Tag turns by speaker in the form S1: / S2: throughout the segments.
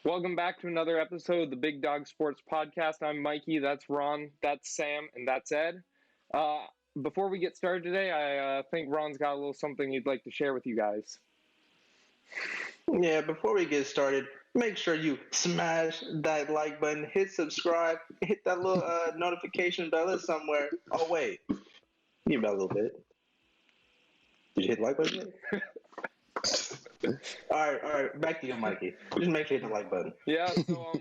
S1: Welcome back to another episode of the Big Dog Sports Podcast. I'm Mikey, that's Ron, that's Sam, and that's Ed. Before we get started today, I think Ron's got a little something he'd like to share with you guys.
S2: Yeah, before we get started, make sure you smash that like button, hit subscribe, hit that little notification bell somewhere. Oh, wait. You about a little bit. Did you hit the like button yet? All right. Back to you, Mikey. Just make sure you hit the like button.
S1: Yeah, so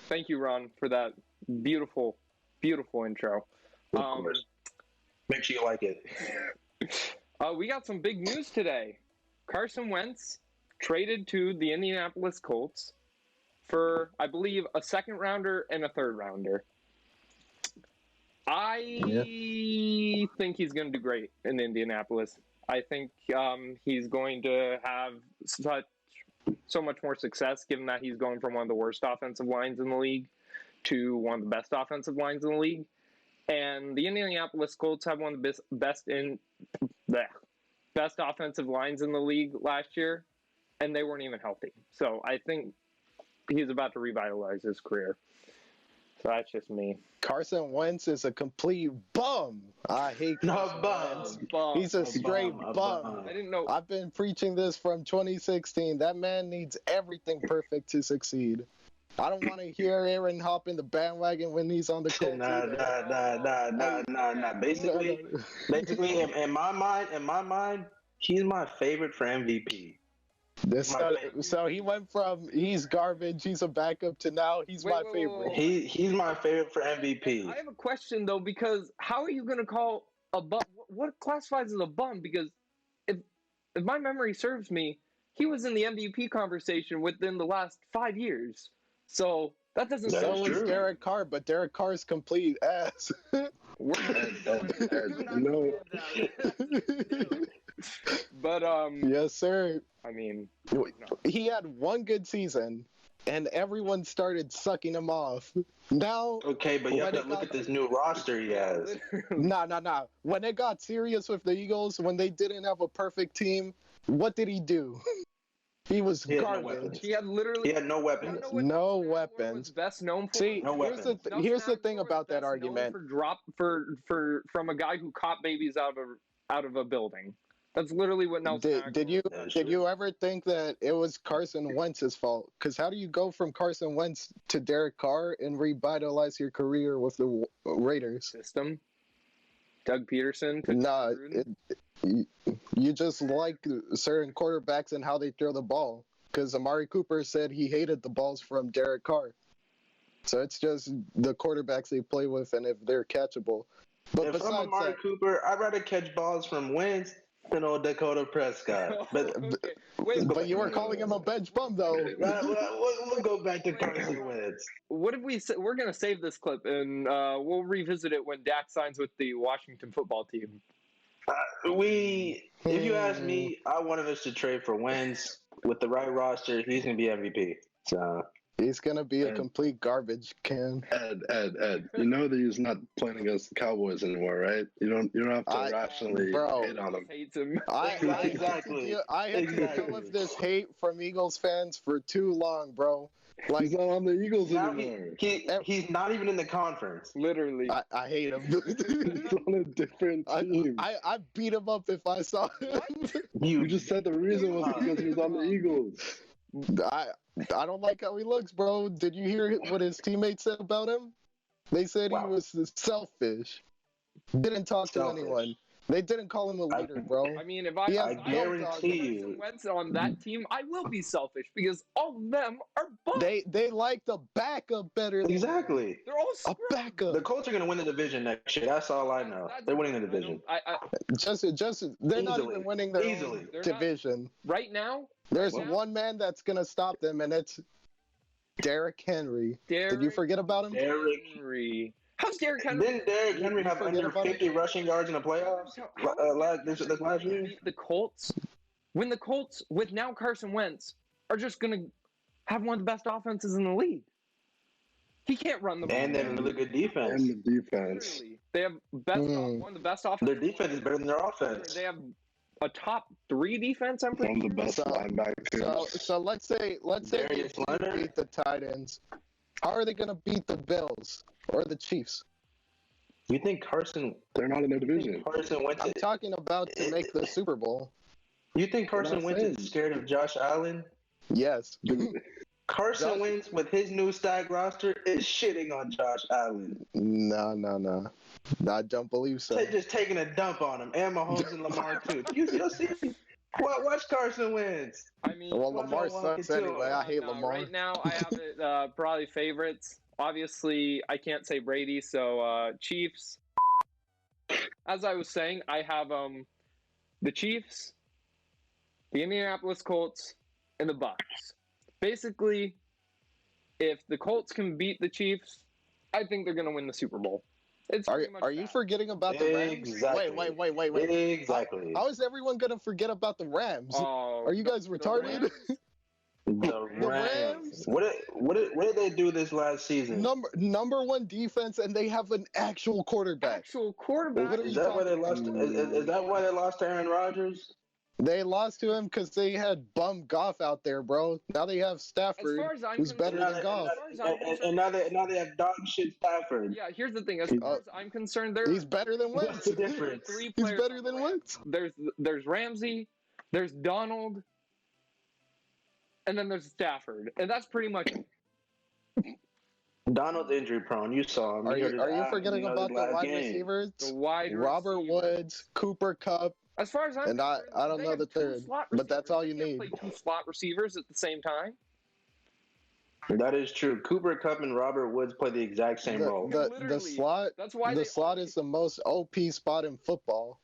S1: thank you, Ron, for that beautiful, beautiful intro.
S2: Of course. Make sure you like it.
S1: We got some big news today. Carson Wentz traded to the Indianapolis Colts for, I believe, a second rounder and a third rounder. I think he's going to do great in Indianapolis. I think he's going to have so much more success, given that he's going from one of the worst offensive lines in the league to one of the best offensive lines in the league. And the Indianapolis Colts have one of the best offensive lines in the league last year, and they weren't even healthy. So I think he's about to revitalize his career. So that's just me.
S3: Carson Wentz is a complete bum. I hate Carson Wentz. He's a straight bum.
S1: I didn't know.
S3: I've been preaching this from 2016. That man needs everything perfect to succeed. I don't want to hear Aaron hop in the bandwagon when he's on the Colts.
S2: Nah. Basically, in my mind, he's my favorite for MVP.
S3: So he went from he's garbage, he's a backup, to now he's my favorite.
S2: He's my favorite for MVP.
S1: I have a question though, because how are you going to call a bum? What classifies as a bum? Because if my memory serves me, he was in the MVP conversation within the last 5 years. So that doesn't
S3: sound like Derek Carr, but Derek Carr's complete ass.
S2: No.
S1: But
S3: yes, sir.
S1: I mean,
S3: he had one good season, and everyone started sucking him off. Now,
S2: okay, but you have to look at this new roster he has.
S3: Nah. When it got serious with the Eagles, when they didn't have a perfect team, what did he do? He was garbage.
S1: He had
S2: no weapons.
S3: No weapons.
S1: Best known for.
S3: See, here's the thing about that argument.
S1: From a guy who caught babies out of a building. That's literally what Nelson.
S3: Did you ever think that it was Carson Wentz's fault? Because how do you go from Carson Wentz to Derek Carr and revitalize your career with the Raiders?
S1: System. Doug Peterson.
S3: Nah, you just like certain quarterbacks and how they throw the ball. Because Amari Cooper said he hated the balls from Derek Carr. So it's just the quarterbacks they play with and if they're catchable. But
S2: if I'm Amari Cooper, I'd rather catch balls from Wentz than old Dakota Prescott.
S3: But you were calling him a bench bum, though.
S2: We'll go back to Carson Wentz.
S1: What if we're going to save this clip and we'll revisit it when Dak signs with the Washington football team?
S2: If you ask me, I wanted us to trade for Wentz. With the right roster, he's going to be MVP. So
S3: he's going to be a complete garbage can.
S4: Ed, you know that he's not playing against the Cowboys anymore, right? You don't have to rationally hate on him.
S1: Hates him.
S2: Exactly.
S3: I had to deal with this hate from Eagles fans for too long, bro.
S4: Like, he's not on the Eagles anymore.
S2: He's not even in the conference.
S1: Literally.
S3: I hate him.
S4: He's on a different team.
S3: I beat him up if I saw him.
S4: You just said the reason was because he was on the Eagles.
S3: I don't like how he looks, bro. Did you hear what his teammates said about him? They said he was selfish. Didn't talk to anyone. They didn't call him a leader, bro.
S1: I mean, if I
S2: guarantee you,
S1: Wentz on that team, I will be selfish because all of them are bums.
S3: They like the backup better.
S2: Exactly.
S1: They're all screwed.
S3: A backup.
S2: The Colts are going to win the division next year. That's all I know. They're winning the division.
S3: They're not even winning their own division.
S1: Right now?
S3: There's one man that's going to stop them, and it's Derrick Henry. Did you forget about him?
S2: Derrick Henry.
S1: How's Derrick Henry?
S2: Didn't Derrick Henry have under 50 rushing yards in the playoffs this last year?
S1: The Colts, when the Colts, with now Carson Wentz, are just going to have one of the best offenses in the league. He can't run the ball.
S2: And they have a really good defense.
S4: And the defense.
S1: Literally. They have one of the best offenses.
S2: Their defense is better than their offense.
S1: They have a top 3 defense. I'm pretty
S4: One of the
S1: sure.
S4: best linebackers.
S3: So let's say
S2: Darius
S3: they
S2: Leonard?
S3: beat the Titans. How are they going to beat the Bills or the Chiefs?
S2: You think Carson?
S4: They're not in their division.
S2: Carson Wentz.
S3: I'm talking about to make the Super Bowl.
S2: You think Carson
S4: not
S2: Wentz
S4: saying.
S2: is scared of Josh Allen?
S3: Yes.
S2: Carson Wentz with his new stack roster is shitting on Josh Allen.
S3: No. I don't believe so.
S2: Just taking a dump on him, and Mahomes and Lamar too. You'll see. Watch Carson Wentz.
S1: I mean,
S3: Well, Lamar sucks anyway. I hate Lamar.
S1: Right now, I have it probably favorites. Obviously, I can't say Brady, so Chiefs. As I was saying, I have the Chiefs, the Indianapolis Colts, and the Bucs. Basically, if the Colts can beat the Chiefs, I think they're going to win the Super Bowl.
S3: Are you forgetting about the Rams?
S2: Exactly.
S3: Wait.
S2: Exactly.
S3: How is everyone going to forget about the Rams? Are you guys retarded?
S2: The Rams. What did they do this last season?
S3: Number 1 defense, and they have an actual quarterback.
S2: Is that why they lost? Is that why they lost to Aaron Rodgers?
S3: They lost to him because they had bum Goff out there, bro. Now they have Stafford, who's better than Goff.
S2: And now they have dog shit Stafford.
S1: Yeah, here's the thing. As far as I'm concerned,
S3: he's better than Wentz.
S2: What's the difference?
S3: He's better than Wentz.
S1: There's Ramsey, there's Donald, and then there's Stafford, and that's pretty much it.
S2: Donald's injury prone. You saw him.
S3: Are you forgetting about the wide receivers? Robert Woods, Cooper Kupp.
S1: As far as I'm
S3: concerned, I don't know the third, but that's all you need.
S1: Play 2 slot receivers at the same time.
S2: That is true. Cooper Kupp and Robert Woods play the exact same role.
S3: The slot.
S1: That's why
S3: the slot is the most OP spot in football.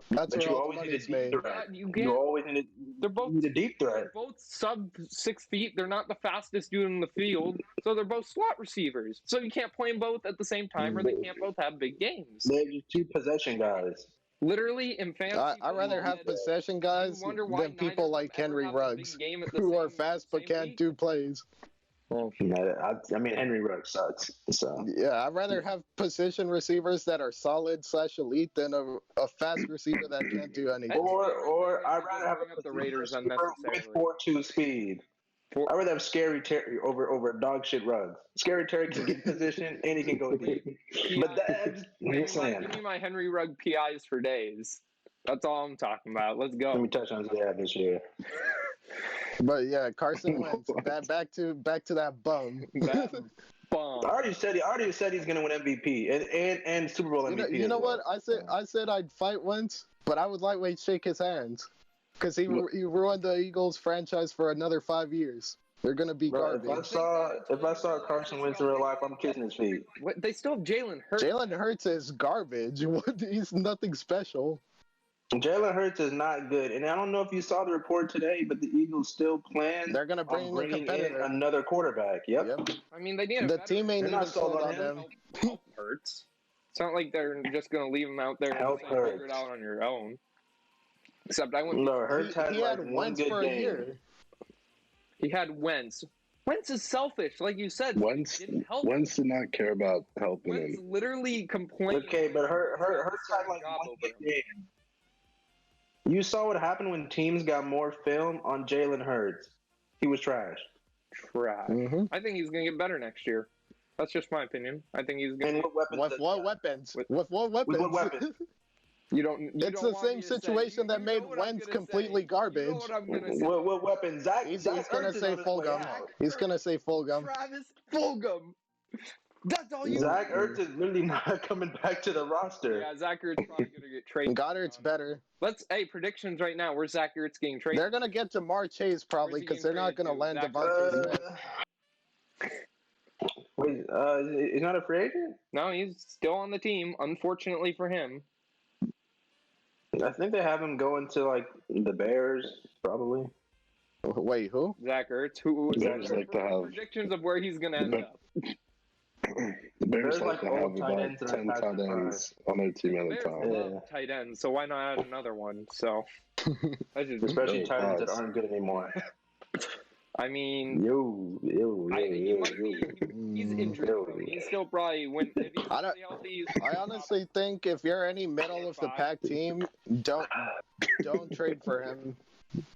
S3: That's where all the money's made.
S2: You always need a deep threat.
S1: They're both sub 6 feet. They're not the fastest dude in the field, so they're both slot receivers. So you can't play them both at the same time, or they can't both have big games.
S2: They're just 2 possession guys.
S1: Literally, in fantasy,
S3: I'd rather have possession guys than people like Henry Ruggs, who are fast but can't do plays.
S2: Well, I mean, Henry Ruggs sucks. So
S3: yeah, I'd rather have position receivers that are solid/elite than a fast receiver that can't do anything.
S2: Or I'd rather have
S1: the Raiders unnecessarily
S2: with 4.2 speed. I'd rather have Scary Terry over dog shit Ruggs. Scary Terry can get position and he can go deep. But that's
S1: give me my Henry Rugg PIs for days. That's all I'm talking about. Let's go.
S2: Let me touch on that this year.
S3: But yeah, Carson Wentz. Back to that bum.
S1: That bum.
S2: I already said he's gonna win MVP and Super Bowl MVP.
S3: You know what? I said I'd fight Wentz, but I would lightweight shake his hands. Because he ruined the Eagles franchise for another 5 years. They're gonna be garbage.
S2: If I saw Carson Wentz in real life, I'm kissing his feet.
S1: What, they still have Jalen Hurts.
S3: Jalen Hurts is garbage. He's nothing special.
S2: Jalen Hurts is not good, and I don't know if you saw the report today, but the Eagles still plan.
S3: They're gonna bring
S2: in another quarterback. Yep.
S1: I mean, they need
S3: the team ain't even sold on him.
S1: Help Hurts. It's not like they're just gonna leave him out there and figure it out on your own. Except I went.
S2: No, Hurts
S3: he had Wentz for a year.
S1: He had Wentz. Wentz is selfish, like you said.
S4: Wentz did not care about helping
S1: Wentz
S4: him.
S1: Literally complained.
S2: Okay, but Hurts had like one good game. You saw what happened when teams got more film on Jalen Hurts. He was trash.
S3: Mm-hmm.
S1: I think he's gonna get better next year. That's just my opinion. I think he's gonna.
S2: And
S3: with what weapons? With what weapons? It's the same situation that made Wentz completely garbage.
S2: What weapons? Zach,
S3: he's gonna say Fulgham. He's gonna say Fulgham.
S1: Travis Fulgham. That's all you.
S2: Zach Ertz is really not coming back to the roster.
S1: Yeah, Zach Ertz probably gonna get traded.
S3: Goddard's better.
S1: Predictions right now. Where's Zach Ertz getting traded?
S3: They're gonna get Jamar Chase probably because they're not gonna land Devontae Smith.
S2: Wait, he's not a free agent?
S1: No, he's still on the team. Unfortunately for him.
S2: I think they have him going to like the Bears, probably.
S3: Wait, who?
S1: Zach Ertz. Who
S4: Bears like to have
S1: predictions of where he's gonna end up?
S4: The Bears like to have about 10 tight ends on their team at a time.
S1: Love tight ends, so why not add another one? So,
S2: especially tight ends that aren't good anymore.
S1: I mean, he's injured. He's still probably when if he's healthy.
S3: I honestly think if you're any middle of the pack team, don't trade for him.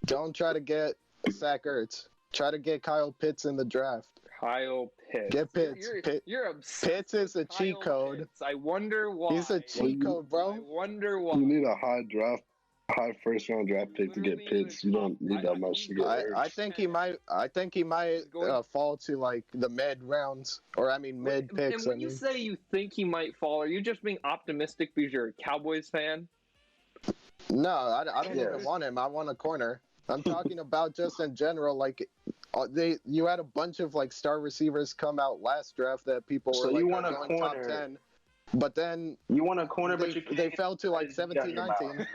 S3: Don't try to get Zach Ertz. Try to get Kyle Pitts in the draft.
S1: Kyle Pitts.
S3: Get Pitts.
S1: You're obsessed.
S3: Pitts is a cheat code.
S1: Pitts. I wonder why.
S3: He's a cheat code, bro.
S1: I wonder why.
S4: You need a high first round draft pick to get Pitts. You don't need that much to get Ertz.
S3: I think he might fall to like the mid rounds, or mid picks.
S1: And when you say you think he might fall, are you just being optimistic because you're a Cowboys fan?
S3: No, I don't even want him. I want a corner. I'm talking about just in general, like you had a bunch of like star receivers come out last draft that people were like,
S2: you want a
S3: corner top 10, but then
S2: you want a corner, but
S3: they fell to like 17, 19.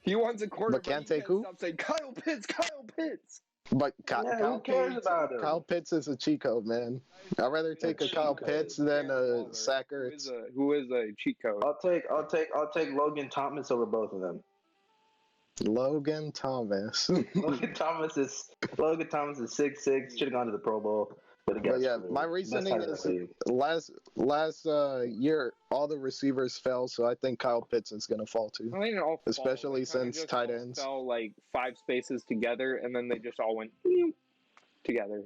S1: He wants a corner,
S3: but can't take who?
S1: Stop saying Kyle Pitts.
S3: But
S2: who cares about him?
S3: Kyle Pitts is a cheat code, man. I'd rather take a Kyle Pitts than a Zach Ertz.
S1: Who is a cheat code?
S2: I'll take Logan Thomas over both of them.
S3: Logan Thomas.
S2: Logan Thomas is 6'6". Should have gone to the Pro Bowl. But
S3: yeah, my reasoning is last year all the receivers fell, so I think Kyle Pitts is going to fall too.
S1: I mean, all
S3: especially since tight ends
S1: fell like 5 spaces together, and then they just all went together.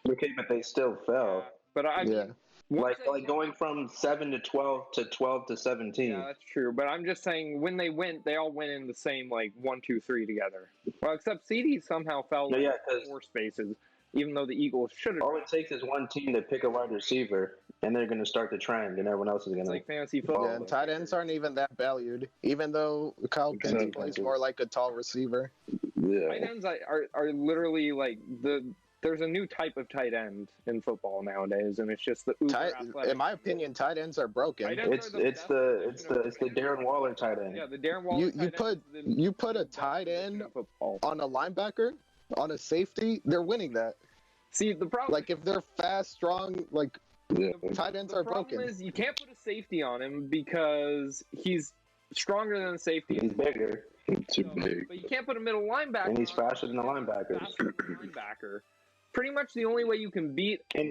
S2: Okay, but they still fell.
S1: But
S2: like going from 7 to 12 to 12 to 17.
S1: Yeah, that's true. But I'm just saying when they all went in the same like 1, 2, 3 together. Well, except CD somehow fell 4 spaces. Even though the Eagles should have.
S2: All it takes is one team to pick a wide receiver, and they're going to start the trend, and everyone else is going to.
S1: Like fantasy football.
S3: Yeah, and tight ends aren't even that valued, even though Kyle Pitts plays more like a tall receiver.
S4: Yeah.
S1: Tight ends are literally like there's a new type of tight end in football nowadays, and it's just the uber athletic.
S3: In my opinion, tight ends are broken.
S2: It's the Darren Waller tight end.
S1: Yeah, the Darren Waller.
S3: You put a tight end on a linebacker, on a safety, they're winning that.
S1: See, the problem,
S3: like if they're fast, strong, like tight ends are broken.
S1: The problem is you can't put a safety on him because he's stronger than the safety.
S2: He's bigger.
S4: Too big.
S1: But you can't put a middle linebacker.
S2: And he's faster than the linebackers.
S1: Pretty much the only way you can beat the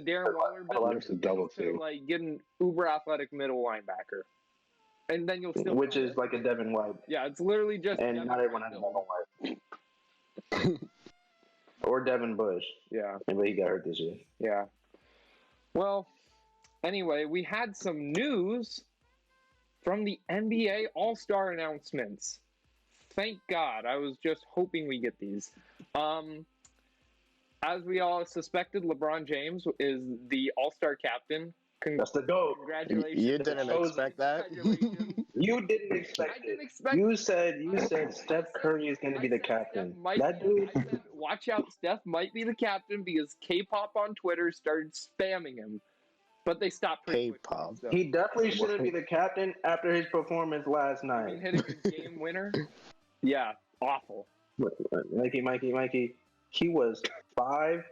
S1: Darren Waller business is to like get an uber athletic middle linebacker, and then you'll still.
S2: Which is like a Devin White.
S1: Yeah, it's literally just.
S2: And not everyone has Devin White. Or Devin Bush.
S1: Yeah.
S2: But he got hurt this year.
S1: Yeah. Well, anyway, we had some news from the NBA All-Star announcements. Thank God. I was just hoping we get these. As we all suspected, LeBron James is the All-Star captain.
S2: That's the GOAT.
S1: Congratulations.
S3: You didn't expect that.
S2: You didn't expect it. You said Steph Curry is going to be the captain. That dude.
S1: I said, watch out, Steph might be the captain because K-pop on Twitter started spamming him. But they stopped.
S3: K-pop.
S1: So.
S2: He definitely shouldn't be the captain after his performance last night.
S1: I mean, hitting a game winner? Yeah, awful.
S2: Mikey. He was 5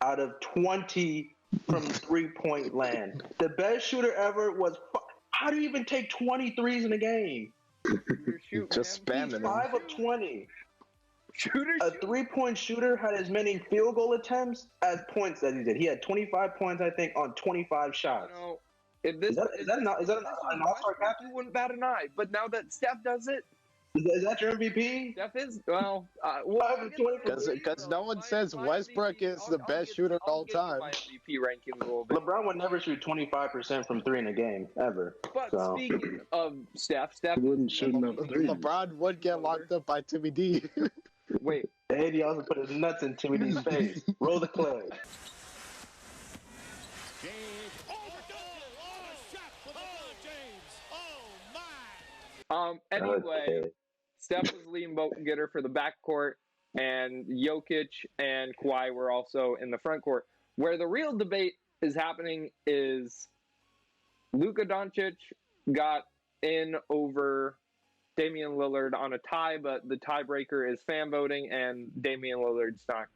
S2: out of 20 from 3-point land. The best shooter ever was. How do you even take 23s in a game?
S3: Just spamming.
S2: 5 of 20. A 3-point shooter had as many field goal attempts as points that he did. He had 25 points, I think, on 25 shots.
S1: Is that an
S2: all-star captain?
S1: You wouldn't bat an eye. But now that Steph does it,
S2: is that your MVP?
S1: Steph is
S3: because no one says Westbrook is the best shooter of all time.
S1: My MVP rankings a little bit.
S2: LeBron would never shoot 25% from 3 in a game ever.
S1: But speaking of Steph
S4: wouldn't shoot enough threes.
S3: LeBron would get locked up by Timmy D.
S1: Wait,
S2: and he also put his nuts in Timmy D's face. Roll the clip.
S1: Anyway, Steph was the leading vote getter for the backcourt, and Jokic and Kawhi were also in the front court. Where the real debate is happening is Luka Doncic got in over Damian Lillard on a tie, but the tiebreaker is fan voting, and Damian Lillard's not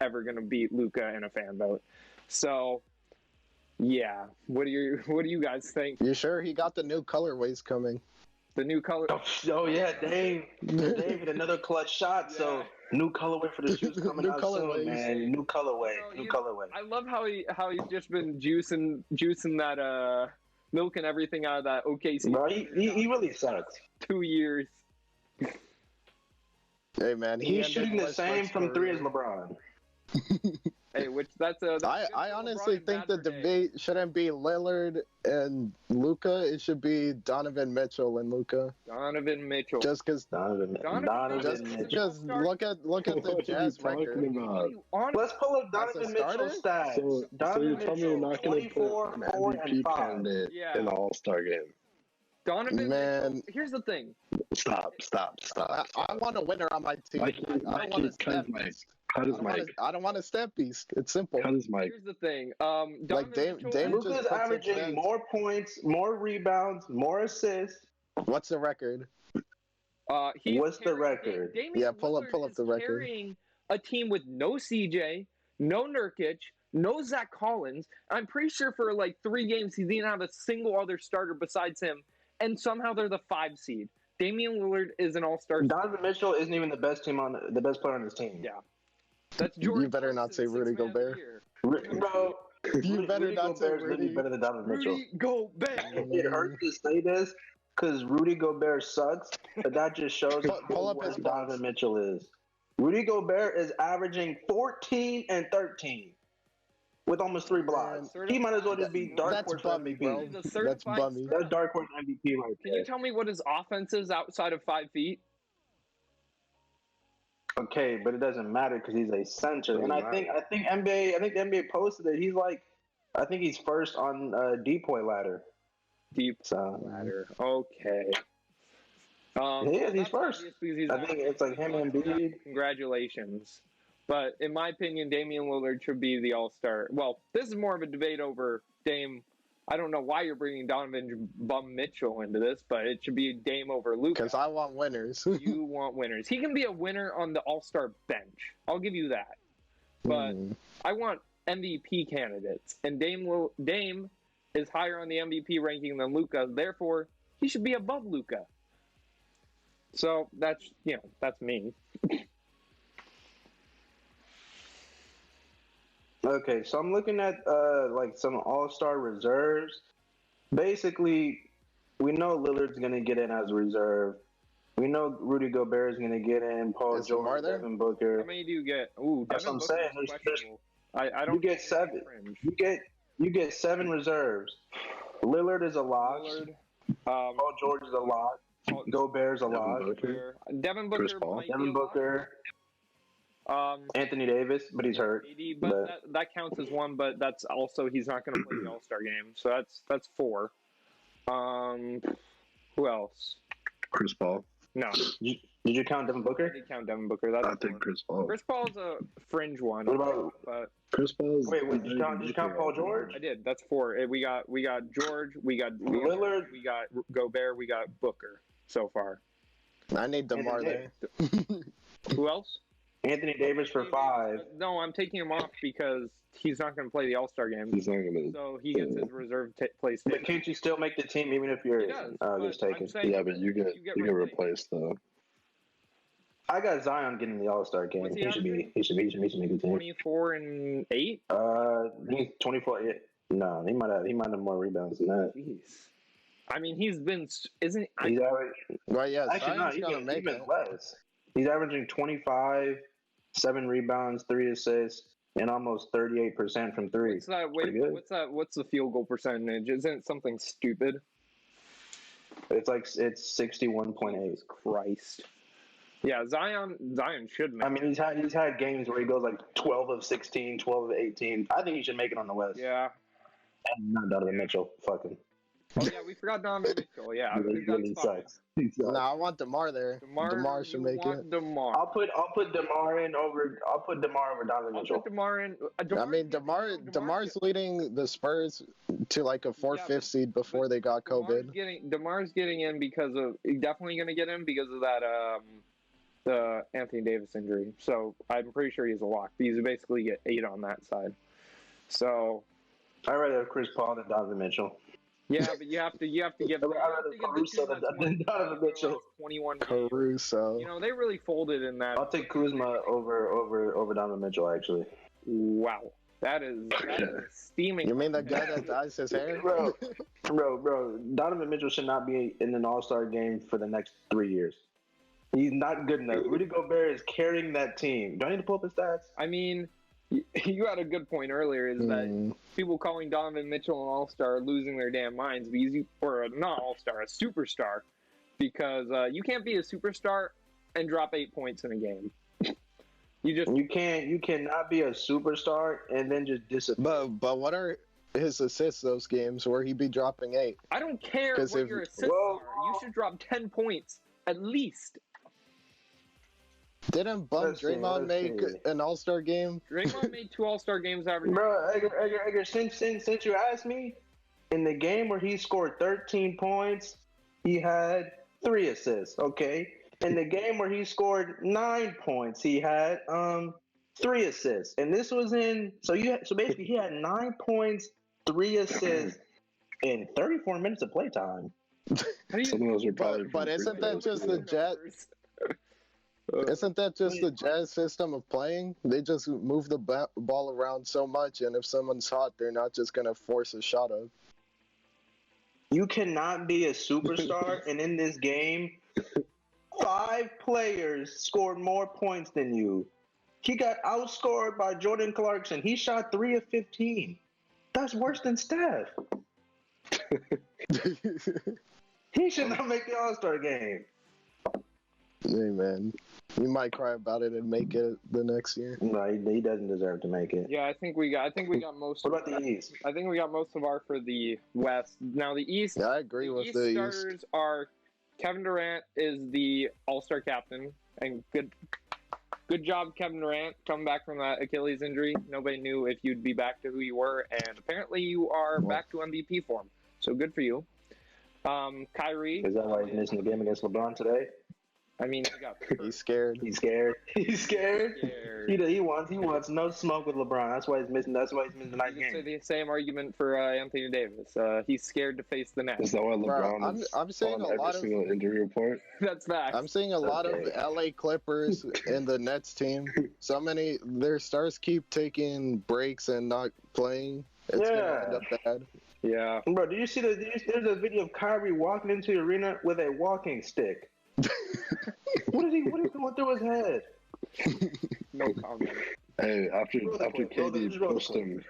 S1: ever going to beat Luka in a fan vote. So, yeah, what do you guys think?
S3: You sure he got the new colorways coming?
S1: The new color.
S2: Oh yeah, Dave hit another clutch shot.
S1: Yeah.
S2: So new colorway for the shoes coming
S3: New
S2: out
S3: colorways.
S2: soon, man. New colorway,
S1: You know,
S2: new colorway.
S1: I love how he's just been juicing that milk and everything out of that OKC.
S2: Bro, he really sucks.
S1: 2 years.
S3: Hey man,
S2: He's shooting the same from three as LeBron.
S1: Hey, that's a.
S3: I honestly think the debate shouldn't be Lillard and Luka. It should be Donovan Mitchell and Luka.
S1: Donovan Mitchell.
S3: Just because.
S2: Donovan Mitchell.
S3: Just look at the Jazz record.
S2: Let's pull up Donovan Mitchell's stats.
S4: So
S2: Donovan
S4: you tell me you're not going to put
S2: 24,
S4: an
S2: 4,
S4: MVP
S2: and 5.
S4: candidate in the All-Star game?
S1: Donovan
S3: Man.
S1: Mitchell. Here's the thing.
S4: Stop.
S3: I want a winner on my team. I don't want a step beast.
S4: Cut his mic.
S3: I don't want a step beast. It's simple.
S4: Cut his mic.
S1: Here's the thing. Donovan
S3: Dame
S1: Mitchell,
S2: Luka's averaging more points, more rebounds, more assists.
S3: What's the record?
S1: What's
S2: the record?
S1: Damian
S3: pull up
S1: Lillard
S3: the
S1: is
S3: record.
S1: carrying a team with no CJ, no Nurkic, no Zach Collins. I'm pretty sure for like 3 games he didn't have a single other starter besides him, and somehow they're the 5 seed. Damian Lillard is an all-star.
S2: Donovan Mitchell isn't even the best player on his team.
S1: Yeah. That's Jordan.
S3: You better not say Rudy Gobert.
S2: Bro,
S3: You better not say
S2: Rudy better than Donovan Mitchell.
S1: Rudy Gobert.
S2: It hurts to say this because Rudy Gobert sucks, but that just shows
S3: Pull up
S2: what
S3: his
S2: Donovan Mitchell is. Rudy Gobert is averaging 14 and 13 with almost 3 blocks. He might as well just be dark horse
S3: bummy,
S2: MVP.
S3: bro.
S1: He's a certified
S3: That's bummy.
S1: star.
S2: That's dark horse MVP right
S1: Can
S2: there.
S1: you tell me what his offense is outside of 5 feet?
S2: Okay, but it doesn't matter because he's a center, and I think the NBA posted that I think he's first on deep-point ladder.
S1: Deep
S2: So
S1: ladder. Okay.
S2: he's first. I think it's like him and Embiid.
S1: Congratulations. But in my opinion, Damian Lillard should be the all-star. Well, this is more of a debate over Dame. I don't know why you're bringing Donovan Bum Mitchell into this, but it should be Dame over Luka.
S3: Because I want winners.
S1: You want winners. He can be a winner on the all-star bench. I'll give you that. But I want MVP candidates. And Dame is higher on the MVP ranking than Luka. Therefore, he should be above Luka. So that's me.
S2: Okay, so I'm looking at like some all-star reserves. Basically, we know Lillard's gonna get in as a reserve. We know Rudy Gobert is gonna get in. Paul George, Devin Booker.
S1: How many do you get? Ooh,
S2: That's what I'm saying.
S1: I don't.
S2: You get 7. You get 7 reserves. Lillard is a lock. Paul George is a lock. Gobert's a lock.
S1: Devin Booker.
S2: Devin Booker. Anthony Davis, but he's hurt.
S1: But that counts as 1. But that's also he's not going to play the All-Star game, so that's 4. Who else?
S4: Chris Paul.
S1: No.
S2: Did you count Devin Booker?
S1: I did count Devin Booker. That's
S4: I think Chris Paul.
S1: Chris Paul's a fringe one.
S2: What about?
S1: But
S4: Chris Paul's.
S2: Wait, did you count Paul George?
S1: I did. That's 4. We got George. We got
S2: Lillard.
S1: We got Gobert. We got Booker so far.
S3: I need DeMar there.
S1: Who else?
S2: Anthony Davis for 5.
S1: No, I'm taking him off because he's not going to play the All-Star game.
S4: He's not going to.
S1: So he gets his reserve place.
S2: But can't you still make the team even if you're just taken?
S4: Yeah, but you get replaced though.
S2: I got Zion getting the All-Star game. He should make the team.
S1: 24 and 8.
S2: He's 24. No, he might have more rebounds than that.
S1: Jeez. I mean, he's been isn't
S2: he's averaging.
S3: Right, yeah.
S2: Actually, no, he's even less. He's averaging 25, 7 rebounds, 3 assists, and almost 38% from 3.
S1: What's that? What's the field goal percentage? Isn't it something stupid?
S2: It's 61.8.
S1: Christ. Yeah, Zion should make.
S2: I mean, he's had games where he goes like 12 of 16, 12 of 18. I think he should make it on the West.
S1: Yeah.
S2: And not Donovan Mitchell. Fuck him.
S1: Oh yeah, we forgot Donovan Mitchell. Yeah,
S2: he really sucks.
S3: No, I want DeMar there. DeMar should make it.
S1: DeMar.
S2: I'll put DeMar over Donovan Mitchell.
S1: I'll put DeMar in.
S3: I mean, DeMar's leading the Spurs to like a 4th-5th seed before they got COVID.
S1: DeMar's getting in because of definitely going to get in because of that the Anthony Davis injury. So I'm pretty sure he's a lock. He's basically get 8 on that side. So
S2: I'd rather have Chris Paul than Donovan Mitchell.
S1: Yeah, but you have to give
S2: Caruso than Donovan Mitchell.
S1: 21
S3: Caruso.
S1: You know, they really folded in that.
S2: I'll take Kuzma over Donovan Mitchell, actually.
S1: Wow. That is steaming.
S3: You mean the guy that dyes his hair?
S2: Bro. Donovan Mitchell should not be in an All-Star game for the next 3 years. He's not good enough. Rudy Gobert is carrying that team. Do I need to pull up his stats?
S1: I mean, you had a good point earlier, is that people calling Donovan Mitchell an all-star are losing their damn minds, or not all-star, a superstar, because you can't be a superstar and drop 8 points in a game. You
S2: cannot be a superstar and then just disappear.
S3: But what are his assists those games where he be dropping 8?
S1: I don't care what your assists are. You should drop 10 points at least.
S3: Didn't Draymond make an All-Star game?
S1: Draymond made 2 All-Star games averaging.
S2: Bro, Edgar, since you asked me, in the game where he scored 13 points, he had 3 assists, okay? In the game where he scored 9 points, he had 3 assists. And this was so basically he had 9 points, 3 assists in 34 minutes of playtime.
S4: Some of those are probably
S3: but isn't that just the Jazz? Isn't that just the Jazz system of playing? They just move the ball around so much, and if someone's hot, they're not just gonna force a shot up.
S2: You cannot be a superstar, and in this game, 5 players scored more points than you. He got outscored by Jordan Clarkson. He shot 3 of 15. That's worse than Steph. He should not make the All-Star game.
S3: Hey, man. We might cry about it and make it the next year.
S2: No, he doesn't deserve to make it.
S1: Yeah, I think we got most.
S2: What about the East?
S1: I think we got most of our for the West. Now the East.
S3: Yeah, I agree with the East.
S1: Starters are Kevin Durant is the All-Star captain, and good job, Kevin Durant, coming back from that Achilles injury. Nobody knew if you'd be back to who you were, and apparently you are back to MVP form. So good for you. Kyrie.
S2: Is that why he's missing the game against LeBron today?
S1: I mean,
S3: he's scared.
S2: He wants no smoke with LeBron. That's why he's missing. That's why he's missing the night game.
S1: Say the same argument for Anthony Davis. He's scared to face the Nets.
S4: Is that why LeBron
S3: I'm seeing a lot of
S4: single injury report?
S1: That's facts.
S3: I'm seeing a lot of LA Clippers and the Nets team. So many their stars keep taking breaks and not playing. It's gonna end up bad.
S1: Yeah.
S2: Bro, there's a video of Kyrie walking into the arena with a walking stick. What is going through his head?
S1: No comment.
S4: Hey, after KD pushed him,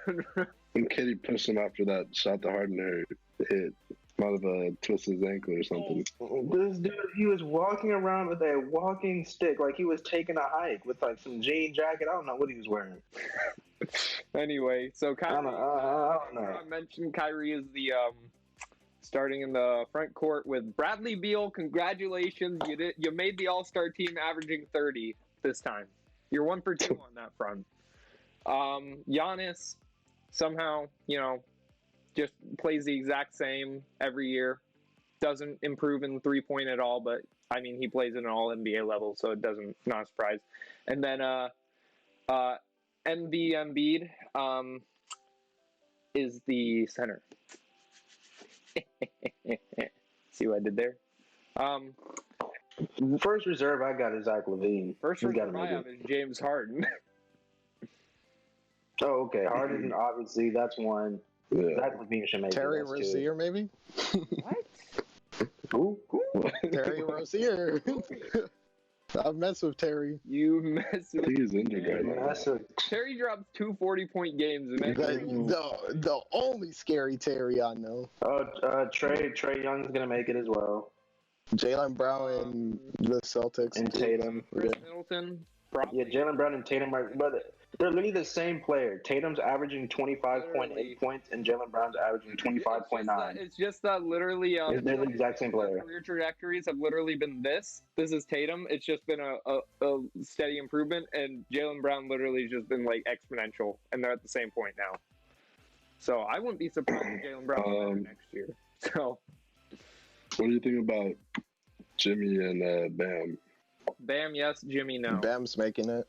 S4: when KD pushed him after that shot the Harden hit, might have twisted his ankle or something.
S2: This dude, he was walking around with a walking stick, like he was taking a hike with like some jean jacket. I don't know what he was wearing.
S1: Anyway, so Kyrie,
S2: I don't know.
S1: I mentioned Kyrie is the starting in the front court with Bradley Beal. Congratulations, you made the All-Star team, averaging 30 this time. You're 1 for 2 on that front. Giannis somehow, just plays the exact same every year. Doesn't improve in 3-point at all, but I mean he plays at an all NBA level, so it not a surprise. And then Embiid is the center. See what I did there?
S2: First reserve I got is Zach LaVine.
S1: First reserve I have is James Harden.
S2: Oh, okay. Harden, obviously, that's one.
S4: Yeah.
S2: Zach LaVine should make
S3: Terry Rozier, maybe?
S1: What?
S2: Who?
S3: Terry Rozier. I mess with Terry.
S1: You mess with
S4: I think he's injured right now.
S1: Terry drops 2 40-point games.
S3: The only scary Terry I know.
S2: Trey Young's going to make it as well.
S3: Jaylen Brown and the Celtics.
S2: And Tatum.
S1: Chris Middleton. Probably.
S2: Yeah, Jaylen Brown and Tatum are... But they're literally the same player. Tatum's averaging 25.8 points, and Jaylen Brown's averaging 25.9.
S1: It's just that literally...
S2: they're the exact same player.
S1: Career trajectories have literally been this. This is Tatum. It's just been a steady improvement, and Jaylen Brown literally has just been, like, exponential, and they're at the same point now. So I wouldn't be surprised if Jaylen Brown next year. So...
S4: What do you think about Jimmy and Bam?
S1: Bam, yes. Jimmy, no.
S3: Bam's making it.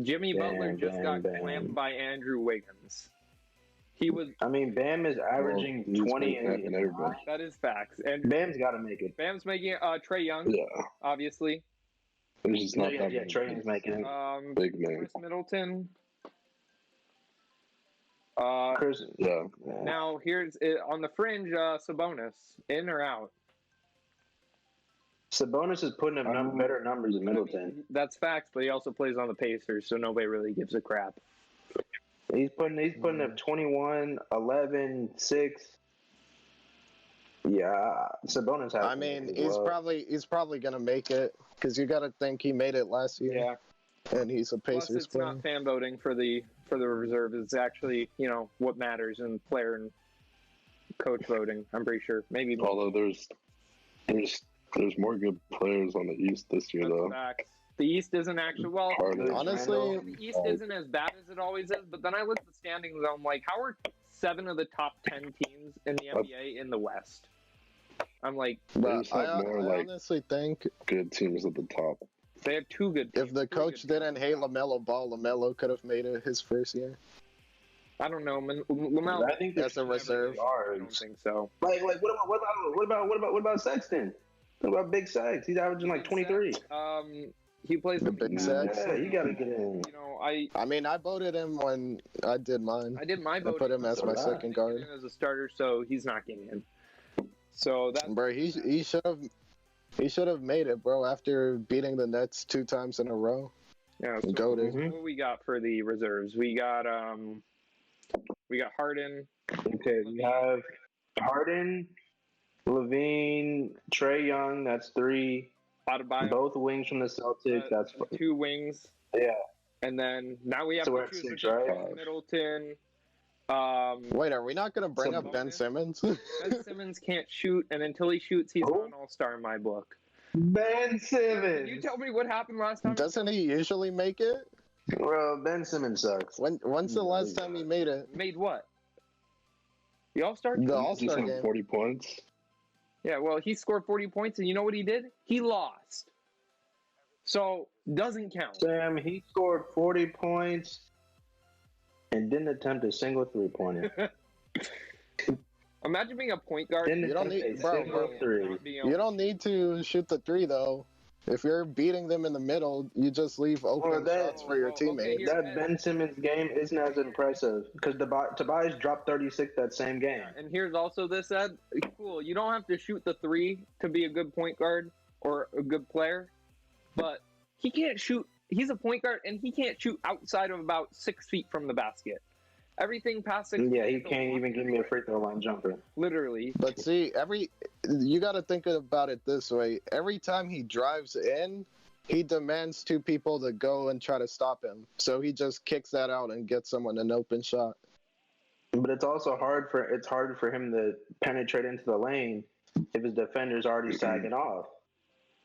S1: Jimmy Butler just got clamped by Andrew Wiggins. He was.
S2: I mean, Bam is averaging
S4: he's
S2: 20
S4: been capping everybody.
S1: That is facts. And
S2: Bam's got to make it.
S1: Bam's making it. Trey Young,
S4: Yeah,
S1: obviously.
S4: there's just not that
S2: Yeah,
S4: many
S2: Trey Young's making it.
S4: big man.
S1: Chris Middleton.
S2: Chris,
S4: Yeah,
S1: Now here's on the fringe. Sabonis, in or out?
S2: Sabonis is putting up better numbers than Middleton.
S1: I mean, that's facts, but he also plays on the Pacers, so nobody really gives a crap.
S2: He's putting up 21, 11, 6. Yeah, Sabonis has.
S3: I mean, he's probably gonna make it because you got to think he made it last year.
S1: Yeah.
S3: And he's a
S1: Plus,
S3: Pacers
S1: it's not fan voting for the reserve. It's actually what matters in player and coach voting. I'm pretty sure. Maybe.
S4: although there's more good players on the East this year,
S1: That's
S4: though.
S1: facts. The East isn't actually
S3: honestly,
S1: the East isn't as bad as it always is. But then I look at the standings, and I'm like, how are 7 of the top 10 teams in the NBA in the West? I'm like,
S4: There's
S3: I
S4: more
S3: honestly think
S4: good teams at the top.
S1: they have 2 good teams.
S3: if the coach didn't hate LaMelo Ball, LaMelo could have made it his first year.
S1: I don't know, LaMelo.
S2: I think
S3: That's a reserve.
S1: I don't think so.
S2: Like what about Sexton? What about Big Sags? He's averaging like 23.
S1: He plays
S3: The Big Sags.
S2: Yeah, you gotta get in.
S3: I mean, I voted him when I did mine.
S1: I did my
S3: I
S1: vote.
S3: put him as my second guard.
S1: As a starter, so he's not getting in. So that's
S3: Bro, he should have made it, bro. After beating the Nets 2 times in a row.
S1: yeah. So
S3: Goated.
S1: what we got for the reserves? We got Harden.
S2: Okay, we have Harden, Levine, Trey Young. That's 3.
S1: Adebayo,
S2: Both wings from the Celtics. That's
S1: 2 wings.
S2: Yeah.
S1: And then now we have
S2: So we're
S1: to
S2: at
S1: choose
S2: 6,
S1: between
S2: right?
S1: Chris Middleton.
S3: Wait, are we not going to bring up Ben Simmons?
S1: Ben Simmons can't shoot, and until he shoots, he's not an all-star in my book.
S2: Ben Simmons.
S1: Can you tell me what happened last time?
S3: Doesn't he usually make it?
S2: Bro, Ben Simmons sucks.
S3: When's the last time he made it?
S1: Made what? The All-Star?
S3: The
S4: Just
S3: All-Star
S4: had
S3: game.
S4: 40 points.
S1: Yeah, well, he scored 40 points, and you know what he did? He lost. So, doesn't count.
S2: Sam, he scored 40 points and didn't attempt a single 3-pointer.
S1: Imagine being a point guard.
S2: Didn't
S3: You don't
S2: attempt
S3: need-
S2: a
S3: bro,
S2: single 3.
S3: You don't need to shoot the 3 though. If you're beating them in the middle, you just leave open shots for your teammate.
S2: That Ben Simmons game isn't as impressive because Tobias dropped 36 that same game.
S1: And here's also this, Ed. Cool, you don't have to shoot the 3 to be a good point guard or a good player, but he can't shoot. He's a point guard, and he can't shoot outside of about 6 feet from the basket. Everything past 6 feet.
S2: Yeah, he can't even give me a free throw line jumper.
S1: Literally.
S3: But see, you got to think about it this way. Every time he drives in, he demands 2 people to go and try to stop him. So he just kicks that out and gets someone an open shot.
S2: But it's also hard for him to penetrate into the lane if his defender's already sagging off.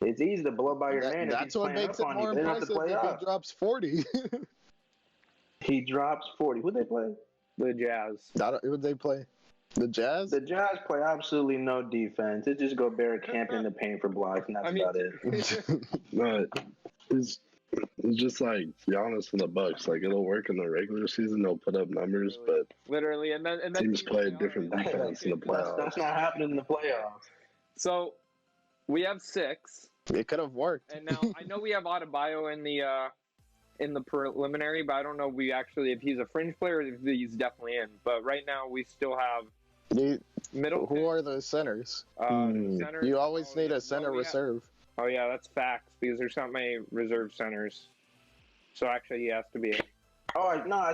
S2: It's easy to blow by your man.
S3: That's what makes it more impressive if he drops 40.
S2: He drops 40. Who'd they play?
S1: The Jazz.
S3: Who'd they play? The Jazz?
S2: The Jazz play absolutely no defense. They just go Barrett camping in the paint for blocks, and that's about it.
S4: But it's just like Giannis and the Bucks. Like, it'll work in the regular season. They'll put up numbers, but
S1: Literally, and then
S4: teams play different defense in the playoffs.
S2: That's not happening in the playoffs.
S1: So we have 6.
S3: It could have worked.
S1: And now I know we have Adebayo in the preliminary, but I don't know if he's a fringe player or if he's definitely in. But right now we still have Middleton.
S3: Who are the centers?
S1: Center.
S3: You always need a center reserve.
S1: Oh yeah, that's facts because there's not many reserve centers. So actually, he has to be in.
S2: Oh no, I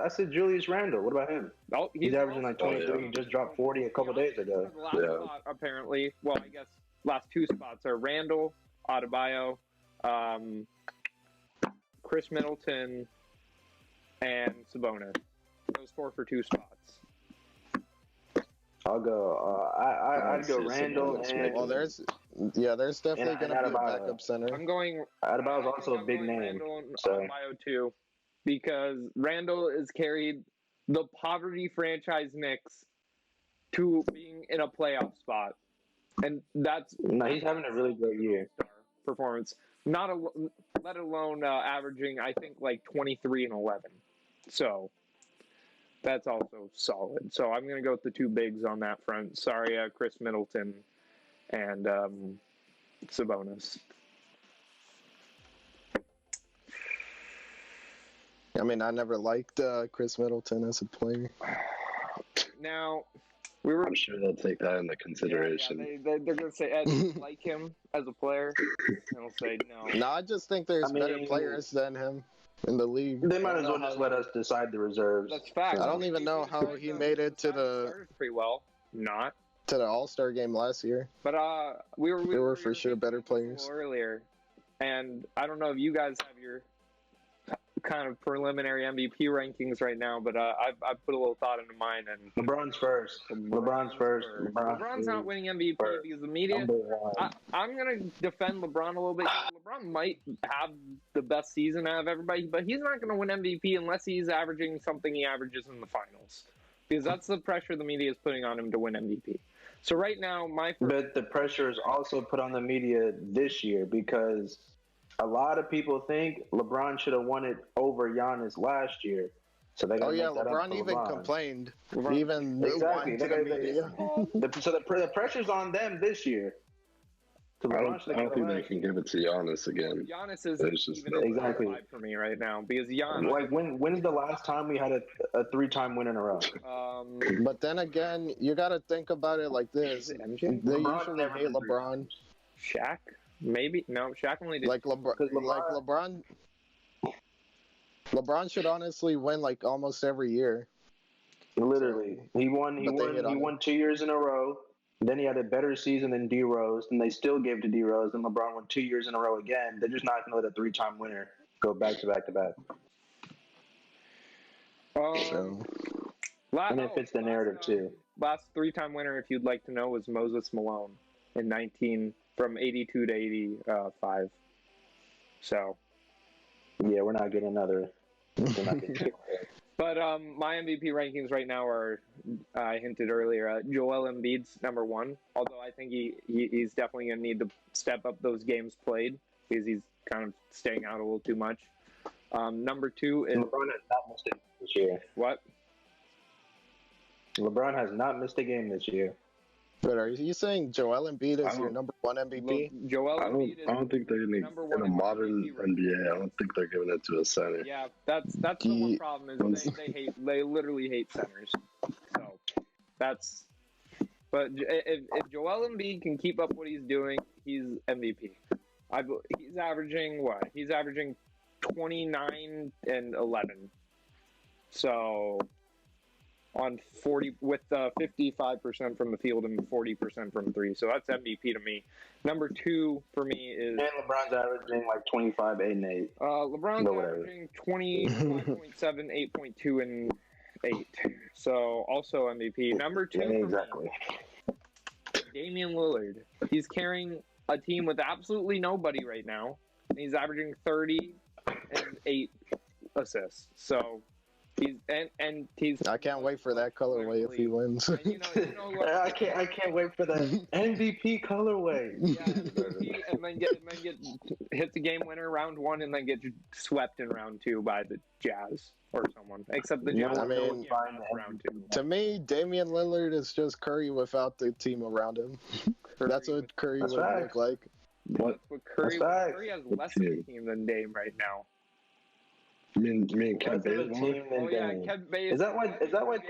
S2: said Julius Randle. What about him?
S1: Oh,
S2: He's averaging like 23.
S4: yeah.
S2: He just dropped 40 a couple days ago.
S1: The last spot, apparently. Well, I guess last 2 spots are Randle, Adebayo, Chris Middleton, and Sabonis. Those 4 for 2 spots.
S2: I'll go. I'd go Randle and.
S3: Well, there's definitely going to be a backup center.
S1: I'm going.
S2: Adebayo's also a big name.
S1: Randle and
S2: So.
S1: Adebayo too, because Randle has carried the poverty franchise Knicks to being in a playoff spot, and that's
S2: No, he's having a really great year.
S1: Performance. Let alone averaging, I think, like 23 and 11. So That's also solid. So I'm going to go with the two bigs on that front. Sorry, Chris Middleton and Sabonis.
S3: I mean, I never liked Chris Middleton as a player.
S1: Now,
S4: I'm sure they'll take that into consideration.
S1: they're going to say, Ed, do you like him as a player? And he'll say no.
S3: No, I just think there's better players than him in the league.
S2: They might as well just let us decide the reserves.
S1: That's fact.
S3: I don't even know how he made it to
S1: started pretty well. Not.
S3: To the All-Star game last year.
S1: But we
S3: were for sure better players
S1: earlier, and I don't know if you guys have your kind of preliminary MVP rankings right now, but I've put a little thought into mine. And
S2: LeBron's first.
S1: LeBron's not winning MVP because the media. I'm gonna defend LeBron a little bit. LeBron might have the best season out of everybody, but he's not gonna win MVP unless he's averaging something he averages in the finals, because that's the pressure the media is putting on him to win MVP. So right now,
S2: but the pressure is also put on the media this year because a lot of people think LeBron should have won it over Giannis last year. So they
S3: LeBron even complained. Even
S2: exactly. So the pressure's on them this year.
S4: I don't think they can give it to Giannis again.
S1: Giannis is exactly for me right now because Giannis.
S2: Like when's the last time we had a 3-time win in a row?
S3: But then again, you got to think about it like this:
S1: MJ?
S3: They usually hate LeBron.
S1: Shaq, maybe no. Shaq only did
S3: like LeBron. LeBron should honestly win like almost every year.
S2: Literally, he won 2 years in a row. Then he had a better season than D Rose, and they still gave to D Rose. And LeBron won 2 years in a row again. They're just not going to let a 3-time winner go back to back to back. And it fits the narrative too.
S1: Last 3-time winner, if you'd like to know, was Moses Malone in from 82 to 85. So,
S2: yeah, we're not getting another.
S1: But my MVP rankings right now are, I hinted earlier, Joel Embiid's number 1. Although I think he's definitely going to need to step up those games played because he's kind of staying out a little too much. Number 2 is...
S2: LeBron has not missed a game this year.
S1: What?
S2: LeBron has not missed a game this year.
S3: But are you saying Joel Embiid is your number 1 MVP?
S4: I don't think they're in a modern NBA. I don't think they're giving it to a center.
S1: Yeah, that's the one problem is they literally hate centers. So that's. But if Joel Embiid can keep up what he's doing, he's MVP. He's averaging what? He's averaging 29 and 11. So. On 40 with 55% from the field and 40% from 3, so that's MVP to me. Number 2 for me is.
S2: And LeBron's averaging like 25, 8, and 8.
S1: LeBron's averaging 25.7, 8.2, and 8. So also MVP. Number 2.
S2: Exactly.
S1: Damian Lillard. He's carrying a team with absolutely nobody right now. He's averaging 30 and 8 assists. So.
S2: I
S3: can't wait for that colorway if he wins.
S2: I can't wait for that MVP colorway.
S1: Yeah, MVP, and then get hit the game winner round 1, and then get swept in round 2 by the Jazz or someone. Except the Jazz. Round 2.
S3: To me, Damian Lillard is just Curry without the team around him. That's what Curry would look like.
S1: But Curry has less of a team than Dame right now.
S4: You mean Kevin Bazemore?
S1: Oh yeah, Kevin Bazemore.
S2: Is that what?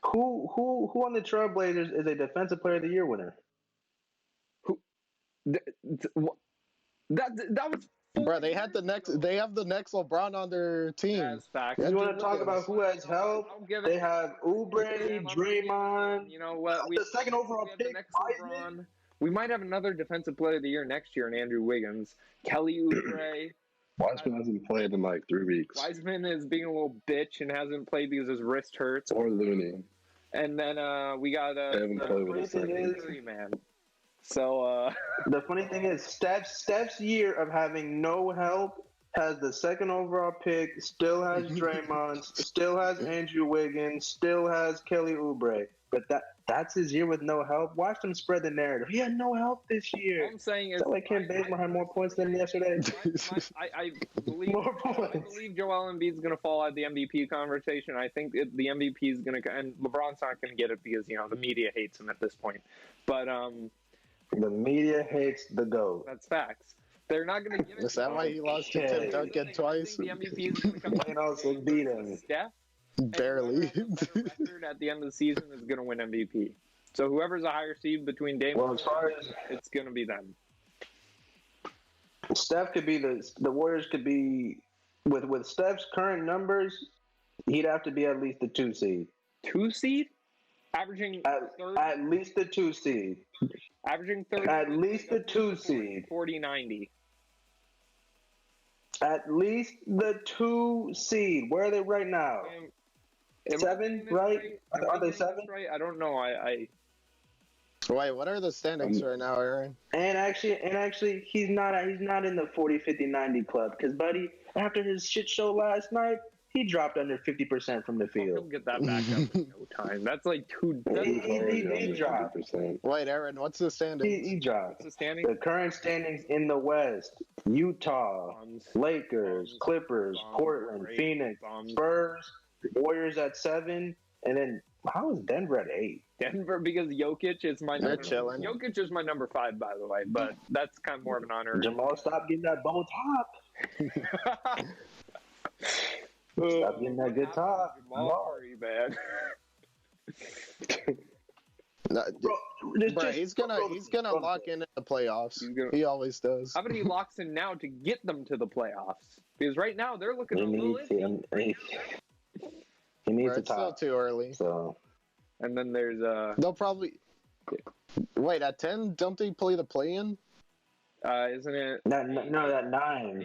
S2: Who on the Trailblazers is a Defensive Player of the Year winner?
S1: That was.
S3: Bro, they have the next LeBron on their team.
S1: That's fact.
S2: You want to talk about who has help? They have Oubre, Draymond.
S1: You know what?
S2: The second overall pick,
S1: LeBron. We might have another Defensive Player of the Year next year in Andrew Wiggins, Kelly Oubre.
S4: Wiseman hasn't played in like 3 weeks.
S1: Wiseman is being a little bitch and hasn't played because his wrist hurts.
S4: Or Looney.
S1: And then we got three man. So
S2: the funny thing is, Steph's year of having no help has the second overall pick, still has Draymond, still has Andrew Wiggins, still has Kelly Oubre. But that's his year with no help. Watch them spread the narrative. He had no help this year.
S1: All I'm saying is,
S2: Is that like Ken Bazemore had more points than yesterday?
S1: I believe
S2: More
S1: I
S2: points.
S1: believe Joel Embiid's going to fall out of the MVP conversation. I think the MVP is going to, and LeBron's not going to get it because the media hates him at this point. But
S2: the media hates the GOAT.
S1: that's facts. They're not going to give it.
S3: Is that why he lost to Tim Duncan twice?
S1: I think the MVP is going to come
S2: And also beat him.
S1: Steph.
S3: Barely.
S1: And whoever has a better record at the end of the season is going to win MVP. So whoever's a higher seed between Dame
S2: Well, as far as
S1: it's going to be them.
S2: Steph could be the Warriors could be with Steph's current numbers, he'd have to be at least the 2 seed.
S1: 2 seed? Averaging 30?
S2: At least the 2 seed.
S1: Averaging 30?
S2: At least the 2 seed.
S1: 40-90.
S2: At least the 2 seed. Where are they right now?
S1: Am I
S2: 7,
S1: getting this
S2: right?
S1: Am
S2: Are
S1: I
S2: they
S1: getting this
S2: 7?
S1: Right? I don't know. I
S3: Wait, what are the standings right now, Aaron?
S2: And actually, he's not in the 40, 50, 90 club because, buddy, after his shit show last night, he dropped under 50% from the
S1: he'll
S2: field.
S1: get that back up in no time. That's like two.
S2: He dropped.
S3: Wait, Aaron, what's the standings?
S2: He dropped.
S1: What's the standing?
S2: The current standings in the West: Utah,
S1: Bums.
S2: Lakers,
S1: Bums.
S2: Clippers,
S1: Bums.
S2: Portland,
S1: Great.
S2: Phoenix,
S1: Bums.
S2: Spurs, Warriors at 7, and then how is Denver at 8?
S1: Denver, because Jokic is my
S3: They're
S1: number.
S3: chilling.
S1: Jokic is my number 5, by the way, but that's kind of more of an honor.
S2: Jamal, stop getting that bow top. Stop getting that good top.
S1: Jamal Murray, man.
S3: No,
S2: Bro,
S3: he's gonna lock in the playoffs. He always does.
S1: How about he locks in now to get them to the playoffs? Because right now they're looking a little iffy.
S2: He needs
S3: Bro,
S2: to
S3: it's still
S2: top.
S3: too early.
S2: So
S1: And then there's
S3: They'll probably wait at 10. Don't they play the play-in?
S1: isn't it
S2: that 9,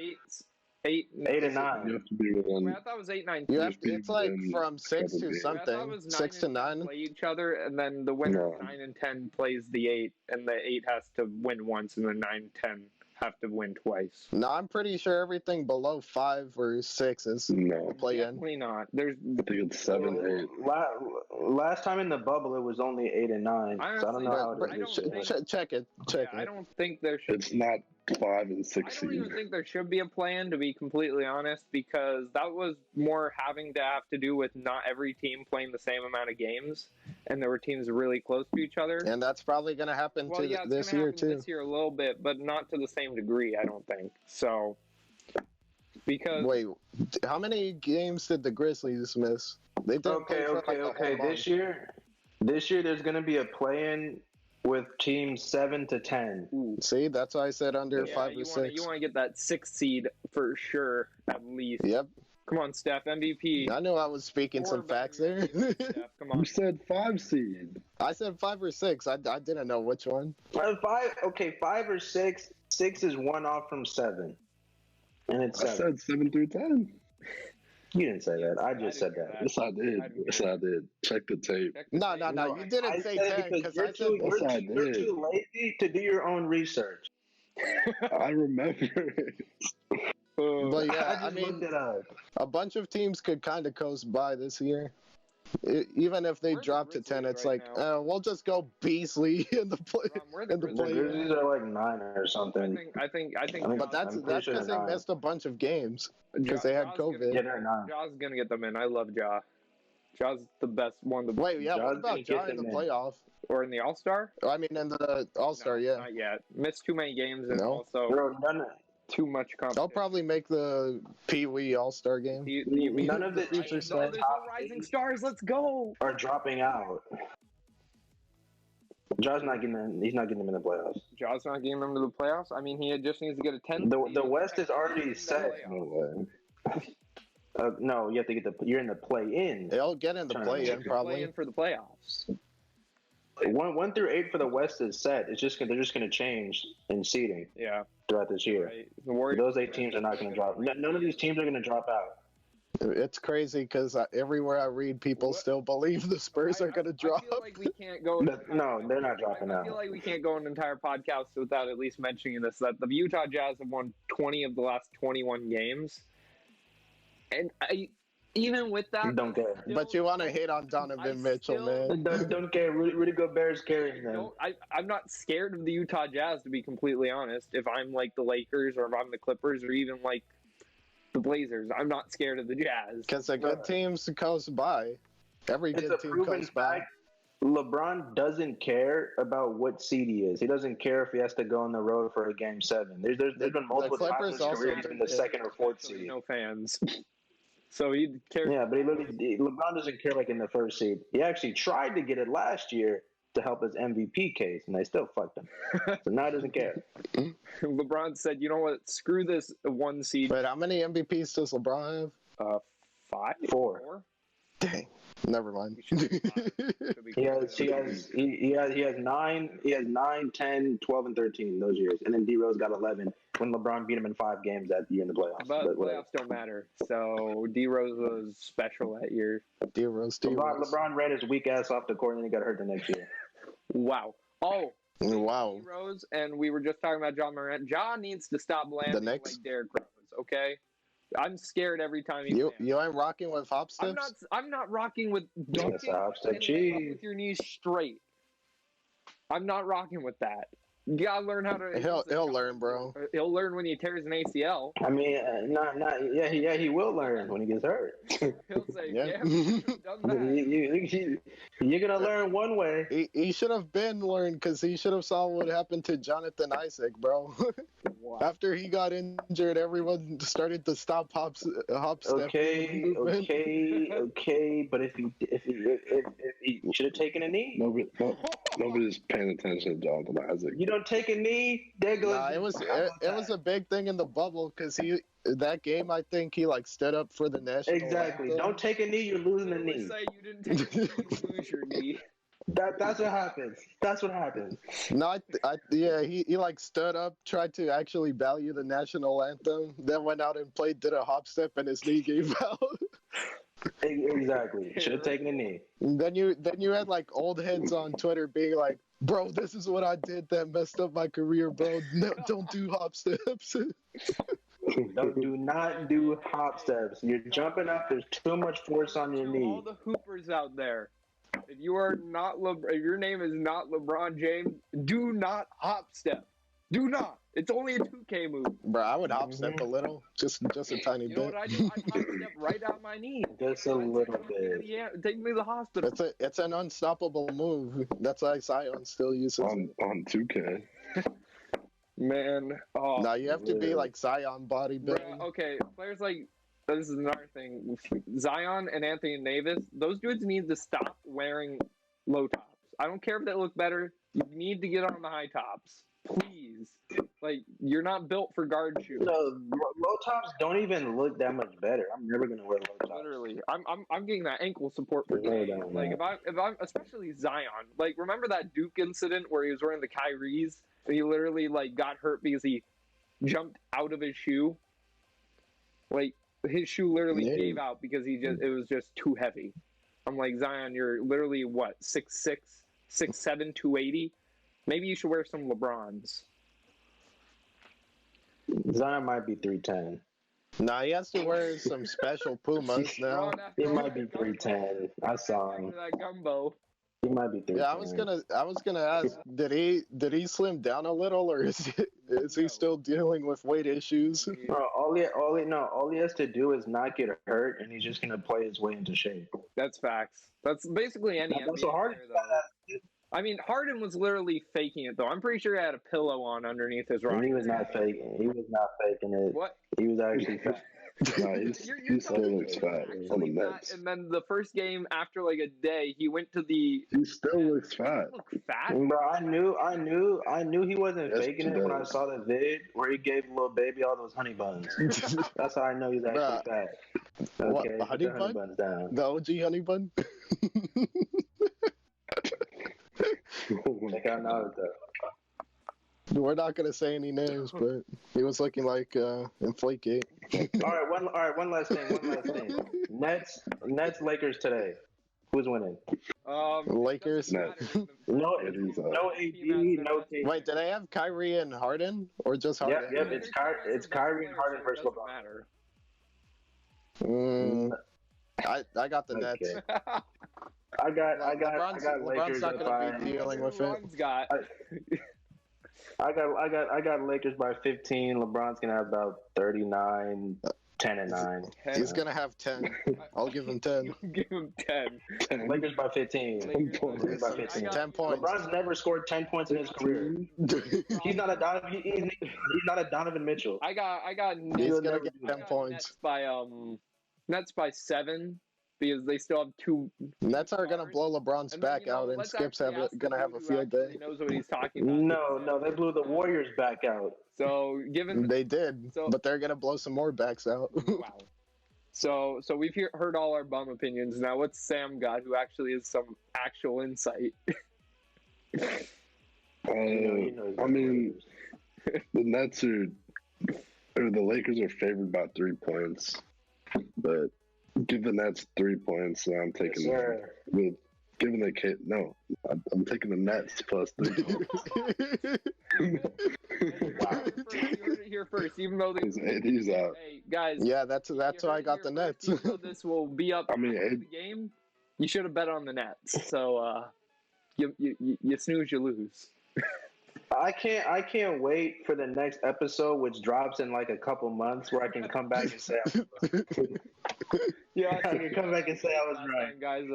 S2: 8 and 9.
S4: You have to be within.
S1: I thought it was 8, 9.
S3: You have
S4: Just
S3: it's like
S4: within
S3: from 6 to
S4: double digits.
S1: I thought it
S3: something,
S1: was
S3: 6 to
S1: 9 and 10
S3: 9.
S1: play each other, and then the winner of
S4: No.
S1: 9 and 10 plays the 8, and the 8 has to win once, and the 9 and 10 have to win twice.
S3: No, I'm pretty sure everything below 5 or 6 is
S4: No,
S3: play-in.
S1: Definitely not. There's
S4: I think it's 7, 8.
S2: Last time in the bubble, it was only 8 and 9. So I don't know how
S1: Honestly,
S2: it is.
S1: I don't think-
S3: Check it.
S1: I don't think there should.
S4: It's not 5 and 6
S1: I don't even
S4: seed.
S1: think there should be a plan, to be completely honest, because that was more having to have to do with not every team playing the same amount of games, and there were teams really close to each other.
S3: And that's probably going to happen
S1: Well, yeah, it's
S3: this
S1: gonna
S3: year,
S1: happen
S3: too.
S1: this year a little bit, but not to the same degree, I don't think. So, because
S3: Wait, how many games did the Grizzlies miss? They didn't play for like a whole month.
S2: This year there's going to be a play-in with teams 7 to 10.
S3: See, that's why I said under
S1: yeah,
S3: 5 or
S1: you
S3: 6.
S1: want to get that 6th seed for sure, at least.
S3: Yep,
S1: Come on, Steph, MVP.
S3: I knew I was speaking some facts there.
S1: Steph, come on.
S4: You said 5 seed.
S3: I said 5 or 6. I didn't know which one.
S2: 5 or 6. 6 is one off from 7. And it's
S4: I
S2: 7.
S4: said 7 through 10.
S2: You didn't say that. I just said
S1: didn't
S2: that.
S4: Yes, I did. Yes, I did. Check the tape.
S1: Check the
S3: No,
S1: tape.
S3: you didn't
S2: I
S3: say
S2: said
S3: 10
S2: it
S3: because I said
S4: Yes, I
S2: you're
S4: did.
S2: too lazy to do your own research.
S4: I remember it.
S3: But yeah,
S2: I just looked it up.
S3: a bunch of teams could kind of coast by this year. Even if they
S1: Where's the
S3: drop to 10,
S1: Grizzlies
S3: it's
S1: right
S3: like,
S1: now?
S3: we'll just go Beasley in the play.
S1: Where the
S3: in the
S1: Grizzlies
S3: play.
S2: The Grizzlies are like 9 or something.
S1: I think.
S3: But that's
S2: I'm pretty sure
S3: because
S2: they're
S3: they
S2: not.
S3: missed a bunch of games because they had
S1: Jaw's
S3: COVID.
S2: Yeah, they're 9.
S1: Jaw's gonna get them in. I love Jaw. Jaw's the best one.
S3: Wait, yeah, what
S2: Jaw's
S3: about
S2: gonna
S3: Ja
S2: get
S3: in the
S2: them in.
S3: playoff?
S1: Or in the All Star?
S3: I mean, in the All-Star, yeah.
S1: Not yet. Missed too many games and
S3: No.
S1: also
S2: Bro,
S1: too much competition.
S3: They'll probably make the Pee Wee All-Star game.
S2: none of the
S3: future
S2: teams
S3: stars.
S1: There's no rising stars. Let's go.
S2: are dropping out. Ja's not getting in. He's not getting them in the playoffs.
S1: Jaw's not getting them to the playoffs. I mean, he just needs to get a 10.
S2: The West is already set.
S4: No way.
S2: No, you have to get you're in the play-in.
S3: They'll get in the play-in,
S1: Play
S3: probably.
S1: in for the playoffs.
S2: 1 through 8 for the West is set. They're just gonna change in seeding
S1: Yeah.
S2: throughout this year.
S1: Right. The Warriors.
S2: Those 8 teams are not going to drop. None of these teams are going to drop out.
S3: It's crazy because everywhere I read, people still believe the Spurs are going to drop.
S1: I feel like we can't go.
S2: No, they're not dropping
S1: I feel
S2: out.
S1: like we can't go an entire podcast without at least mentioning this: that the Utah Jazz have won 20 of the last 21 games, and even with that,
S2: Don't care.
S3: But you want to hate on Donovan Mitchell, man.
S2: Don't care. Rudy Gobert's carrying them.
S1: I'm not scared of the Utah Jazz, to be completely honest. If I'm like the Lakers or if I'm the Clippers or even like the Blazers, I'm not scared of the Jazz.
S3: Because the good teams comes by. Every
S2: It's
S3: good
S2: a
S3: team
S2: proven
S3: comes by.
S2: fact. LeBron doesn't care about what seed he is. He doesn't care if he has to go on the road for a game 7. There's been multiple times in his career he's been the 2nd or 4th seed.
S1: No fans. So he cares.
S2: Yeah, but LeBron doesn't care like in the 1st seed. He actually tried to get it last year to help his MVP case, and they still fucked him. So now he doesn't care.
S1: LeBron said, "You know what? Screw this 1 seed."
S3: But how many MVPs does LeBron have?
S1: 5,
S2: 4.
S3: Dang. Never mind.
S2: He has 9, 10, 12, and 13 those years, and then D-Rose got 11 when LeBron beat him in 5 games that year in the playoffs.
S1: But playoffs don't matter. So D-Rose was special that year.
S3: D-Rose.
S2: LeBron ran his weak ass off the court and he got hurt the next year.
S1: Wow. Oh.
S3: Wow.
S1: D-Rose, and we were just talking about John Morant. John needs to stop landing like Derrick Rose. Okay. I'm scared every time
S3: you ain't rocking with hop steps?
S1: I'm not rocking with dunking with your knees straight. I'm not rocking with that. You gotta learn how to.
S3: He'll learn, bro.
S1: He'll learn when he tears an ACL.
S2: I mean, he will learn when he gets hurt.
S1: He'll say, "Yeah, done that."
S2: You're gonna learn one way.
S3: He should have been learned because he should have saw what happened to Jonathan Isaac, bro.
S1: Wow.
S3: After he got injured, everyone started to stop hop step.
S2: Okay, but if he should have taken a knee.
S4: Nobody's paying attention to Jonathan Isaac.
S2: You don't take a knee, there goes.
S3: Nah, it was a big thing in the bubble because that game I think he like stood up for the national.
S2: Exactly.
S3: Anthem.
S2: Don't take a knee, you're losing a knee.
S1: Say you didn't take a knee, you lose your knee.
S2: That's what happens. That's what happens.
S3: No, he like stood up, tried to actually value the national anthem, then went out and played, did a hop step, and his knee gave out.
S2: Exactly. Should have taken a knee.
S3: And then you had like old heads on Twitter being like, "Bro, this is what I did that messed up my career, bro. No, don't do hop steps."
S2: Do not do hop steps. You're jumping up. There's too much force on your knee.
S1: All the hoopers out there, if your name is not LeBron James, do not hop step. Do not. It's only a 2K move.
S3: Bro, I would hop step a little, just a tiny bit.
S1: You know what I do? I hop step right down my knee.
S2: Just a little bit.
S1: Yeah, take me to the hospital.
S3: It's an unstoppable move. That's why Zion still uses
S4: on 2K.
S1: Man,
S3: now you have to be like Zion bodybuilding.
S1: Okay, players like this is another thing. Zion and Anthony Davis, those dudes need to stop wearing low tops. I don't care if they look better. You need to get on the high tops. Please. Like, you're not built for guard shoes.
S2: No, low tops don't even look that much better. I'm never gonna wear low tops.
S1: Literally, I'm getting that ankle support for game. Like if I'm especially Zion. Like, remember that Duke incident where he was wearing the Kyries and he literally like got hurt because he jumped out of his shoe. Like his shoe literally gave out because it was just too heavy. I'm like, Zion, you're literally what, 6'6", 6'7", 280? Maybe you should wear some LeBrons.
S2: Zion might be 310.
S3: Nah, he has to wear some special Pumas now.
S2: He might be 310. I saw him.
S1: That gumbo.
S2: He might be 310.
S3: Yeah, I was gonna ask, did he slim down a little, or is he still dealing with weight issues?
S2: All he has to do is not get hurt, and he's just gonna play his way into shape.
S1: That's facts. That's basically any
S2: That's so hard.
S1: I mean, Harden was literally faking it, though. I'm pretty sure he had a pillow on underneath his rock.
S2: He was not faking. He was not faking it.
S1: What?
S2: He was actually fat.
S4: Nah, he still looks fat on the Nets.
S1: And then the first game after like a day, he went to the.
S4: He still looks fat.
S1: Look fat.
S2: Bro, I knew he wasn't faking it when I saw the vid where he gave little baby all those honey buns. That's how I know he's actually fat. Okay,
S3: what, honey
S2: buns down.
S3: The OG honey bun.
S2: Like, I know that.
S3: We're not gonna say any names, but he was looking like Inflategate.
S2: All right, one last thing. Nets, Lakers today. Who's winning?
S3: Lakers.
S2: No AD, no KD.
S3: Wait, do they have Kyrie and Harden, or just Harden?
S2: Yep. It's Kyrie and Harden versus LeBron.
S3: I got the Nets.
S2: Okay. I got
S3: LeBron's
S2: Lakers
S3: not
S2: at
S3: gonna
S2: 5.
S3: be dealing with it.
S1: LeBron's got.
S2: I got Lakers by 15. LeBron's gonna have about 39, 10 and 9.
S3: He's gonna have 10. I'll give him 10.
S1: Give him 10.
S2: Lakers by 15. Lakers by 15.
S3: 10 points.
S2: LeBron's never scored 10 points in his career. He's not a Donovan. He's not a Donovan Mitchell.
S1: I got.
S3: He's gonna get 10
S1: Nets
S3: points.
S1: Nets by 7 because they still have 2.
S3: Nets are gonna blow LeBron's
S1: And then,
S3: back out, and
S1: let's
S3: Skip's
S1: actually ask
S3: gonna
S1: the
S3: have a
S1: dude
S3: field
S1: who actually
S3: day.
S1: knows what he's talking about.
S2: No, they blew the Warriors back out.
S1: So given
S3: They did,
S1: So-
S3: but they're gonna blow some more backs out.
S1: wow. So we've heard all our bum opinions. Now what's Sam got, who actually has some actual insight?
S4: I mean, the Nets or the Lakers are favored by 3 points, but give the Nets 3 points. So I'm taking giving the kid. No, I'm taking the Nets plus 3 points.
S1: Wow. You heard it here first. Even though
S4: He's out.
S1: Hey guys.
S3: Yeah, that's
S1: you
S3: why
S1: heard
S3: I
S1: it
S3: got
S1: here
S3: the
S1: first.
S3: Nets.
S1: Even though this will be up
S4: I mean,
S1: after the game. You should have bet on the Nets. So you snooze, you lose.
S2: I can't wait for the next episode, which drops in like a couple months, where I can come back and say
S1: Yeah,
S2: I can come back and say I was
S1: last
S2: right.
S1: time, guys.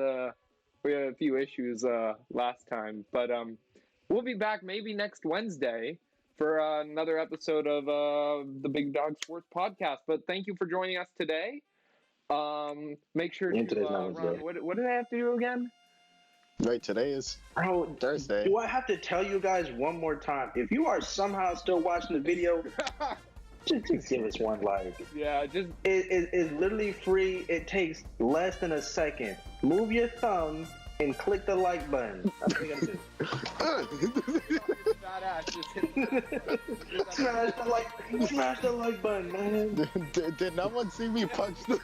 S1: We had a few issues last time, but we'll be back maybe next Wednesday for another episode of the Big Dog Sports Podcast. But thank you for joining us today. Make sure to
S2: today's not
S1: Ron,
S2: Wednesday.
S1: what do they have to do again?
S3: Wait, today is
S2: Bro,
S3: Thursday.
S2: do I have to tell you guys one more time? If you are somehow still watching the video, just give us one like.
S1: Yeah, just
S2: It's literally free. It takes less than a second. Move your thumb and click the like button. That's what you gotta do.
S1: badass. Just hit
S2: Smash the like button, man.
S3: Did no one see me punch the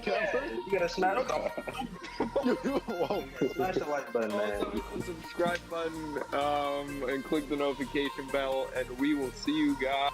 S3: camera?
S2: You gotta smash
S3: Whoa.
S2: the like button, man.
S1: also hit the subscribe button and click the notification bell, and we will see you guys